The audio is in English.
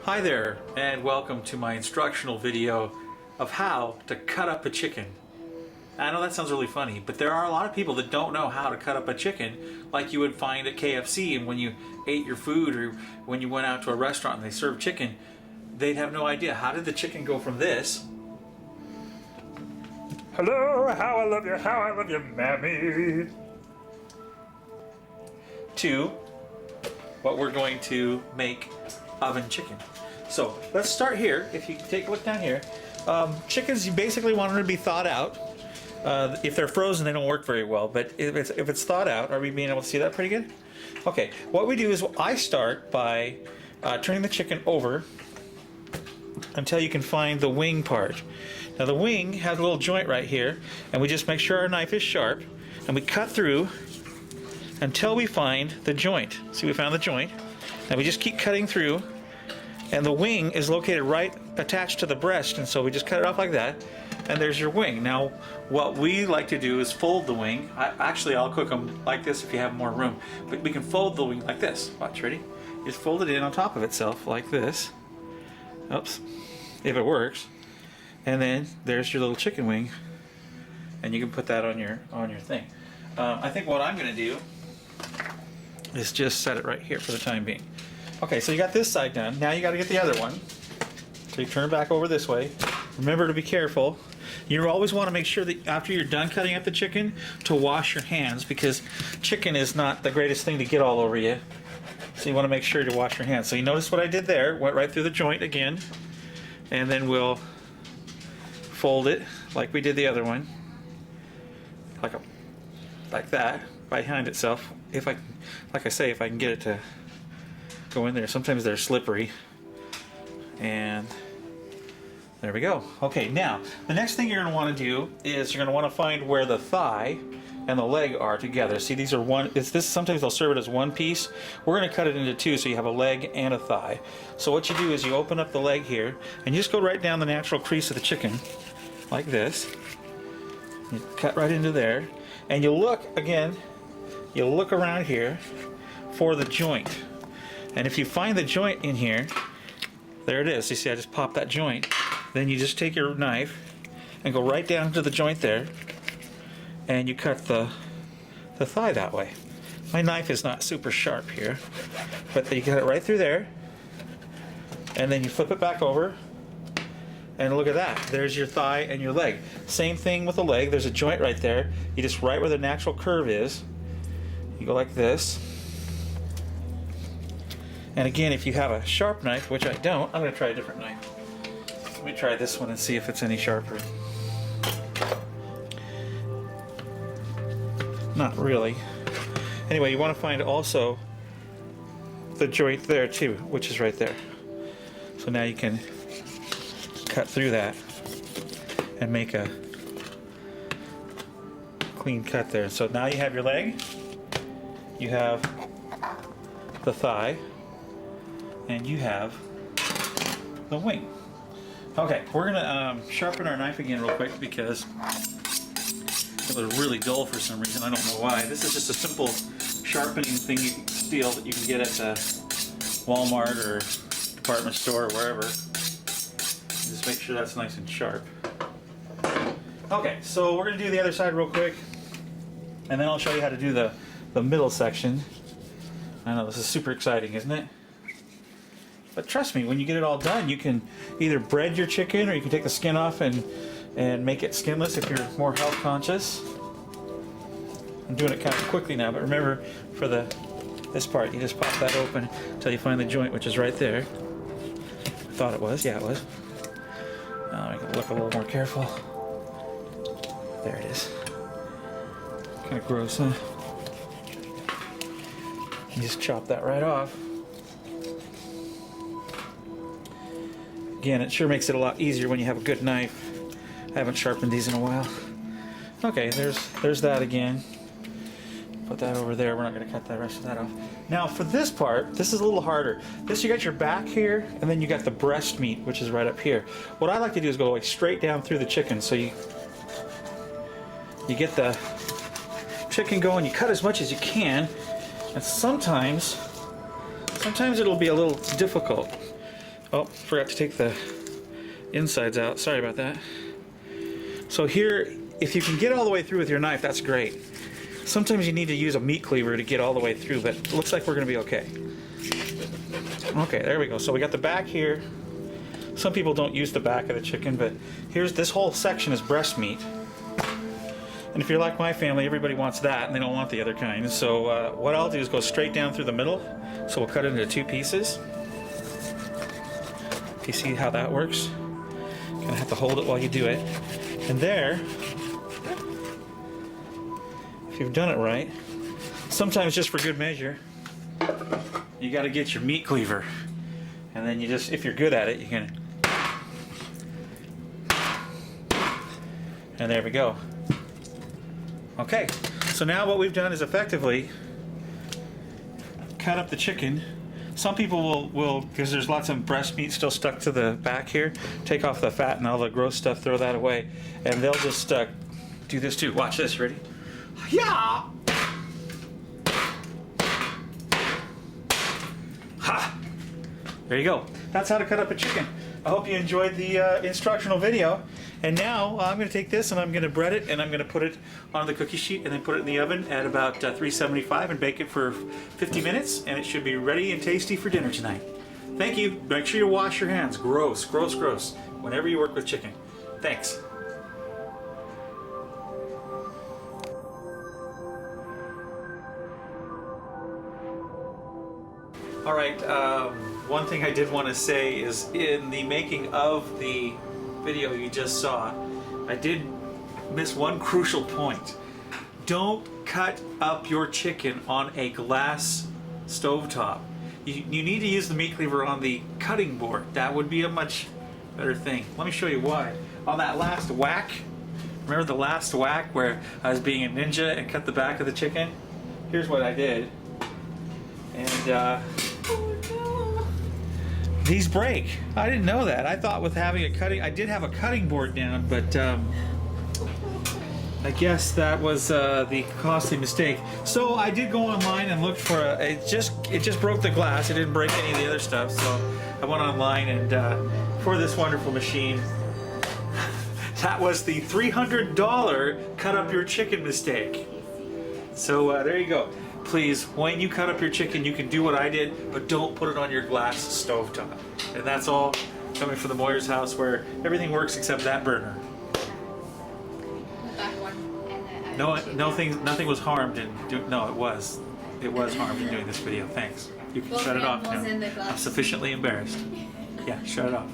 Hi there, and welcome to my instructional video of how to cut up a chicken. I know that sounds really funny, but there are a lot of people that don't know how to cut up a chicken like you would find at KFC, and when you ate your food or when you went out to a restaurant and they served chicken, they'd have no idea. How did the chicken go from this? Hello, how I love you, mammy. To what we're going to make oven chicken. So let's start here. If you take a look down here, chickens, you basically want them to be thawed out. If they're frozen, they don't work very well, but if it's thawed out, are we being able to see that pretty good? Okay, what we do is I start by turning the chicken over until you can find the wing part. Now the wing has a little joint right here, and we just make sure our knife is sharp, and we cut through until we find the joint. See, we found the joint, and we just keep cutting through, and the wing is located right attached to the breast, and so we just cut it off like that, and there's your wing. Now, what we like to do is fold the wing. Actually, I'll cook them like this if you have more room, but we can fold the wing like this. Watch, ready? Just fold it in on top of itself like this. Oops, if it works. And then there's your little chicken wing, and you can put that on your thing. I think what I'm going to do is just set it right here for the time being. Okay, so you got this side done. Now you got to get the other one. So you turn back over this way. Remember to be careful. You always want to make sure that after you're done cutting up the chicken to wash your hands, because chicken is not the greatest thing to get all over you. So you want to make sure to wash your hands. So you notice what I did there, went right through the joint again, and then we'll fold it like we did the other one, like that, behind itself. If I, like I say, if I can get it to go in there. Sometimes they're slippery. And there we go. Okay, now the next thing you're going to want to do is you're going to want to find where the thigh and the leg are together. See, these are one. It's this. Sometimes they'll serve it as one piece. We're going to cut it into two, so you have a leg and a thigh. So what you do is you open up the leg here, and you just go right down the natural crease of the chicken, like this. You cut right into there, and you look again. You look around here for the joint, and if you find the joint in here, there it is. You see, I just popped that joint. Then you just take your knife and go right down to the joint there, and you cut the thigh that way. My knife is not super sharp here, but you cut it right through there, and then you flip it back over, and look at that. There's your thigh and your leg. Same thing with the leg. There's a joint right there. You just right where the natural curve is, you go like this. And again, if you have a sharp knife, which I don't, I'm going to try a different knife. Let me try this one and see if it's any sharper. Not really. Anyway, you want to find also the joint there too, which is right there. So now you can cut through that and make a clean cut there. So now you have your leg, you have the thigh, and you have the wing. Okay, we're gonna sharpen our knife again real quick because it was really dull for some reason. I don't know why. This is just a simple sharpening thing, steel that you can get at Walmart or department store or wherever. Just make sure that's nice and sharp. Okay, so we're gonna do the other side real quick, and then I'll show you how to do the middle section. I know this is super exciting, isn't it? But trust me, when you get it all done, you can either bread your chicken or you can take the skin off and make it skinless if you're more health conscious. I'm doing it kind of quickly now, but remember, for this part, you just pop that open until you find the joint, which is right there. I thought it was. Yeah, it was. Now I can look a little more careful. There it is. Kind of gross, huh? You just chop that right off. Again, it sure makes it a lot easier when you have a good knife. I haven't sharpened these in a while. Okay, there's that again. Put that over there. We're not going to cut the rest of that off. Now for this part, this is a little harder. This, you got your back here, and then you got the breast meat, which is right up here. What I like to do is go like straight down through the chicken, so you get the chicken going. You cut as much as you can, and sometimes it'll be a little difficult. Oh, forgot to take the insides out. Sorry about that. So here, if you can get all the way through with your knife, that's great. Sometimes you need to use a meat cleaver to get all the way through, but it looks like we're going to be okay. Okay, there we go. So we got the back here. Some people don't use the back of the chicken, but here's this whole section is breast meat. And if you're like my family, everybody wants that, and they don't want the other kind. So what I'll do is go straight down through the middle. So we'll cut it into 2 pieces. You see how that works? You're gonna have to hold it while you do it. And there, if you've done it right, sometimes just for good measure, you got to get your meat cleaver. And then you just, if you're good at it, you can. And there we go. Okay, so now what we've done is effectively cut up the chicken. Some people will, because there's lots of breast meat still stuck to the back here, take off the fat and all the gross stuff, throw that away, and they'll just do this too. Watch this, ready? Yeah! Ha! There you go. That's how to cut up a chicken. I hope you enjoyed the instructional video. And now I'm going to take this and I'm going to bread it and I'm going to put it on the cookie sheet and then put it in the oven at about 375 and bake it for 50 minutes, and it should be ready and tasty for dinner tonight. Thank you. Make sure you wash your hands. Gross, gross, gross. Whenever you work with chicken. Thanks. All right, one thing I did want to say is in the making of the video you just saw, I did miss one crucial point. Don't cut up your chicken on a glass stovetop. You need to use the meat cleaver on the cutting board. That would be a much better thing. Let me show you why. On that last whack, remember the last whack where I was being a ninja and cut the back of the chicken? Here's what I did. And these break. I didn't know that. I thought with having a cutting, I did have a cutting board down, but I guess that was the costly mistake. So I did go online and looked for it just broke the glass. It didn't break any of the other stuff. So I went online and for this wonderful machine. That was the $300 cut up your chicken mistake. So there you go. Please, when you cut up your chicken, you can do what I did, but don't put it on your glass stovetop. And that's all coming from the Moyer's house, where everything works except that burner. The back one and the Nothing was harmed in no, it was harmed in doing this video. Thanks. You can shut it off now. I'm sufficiently embarrassed. Yeah, shut it off.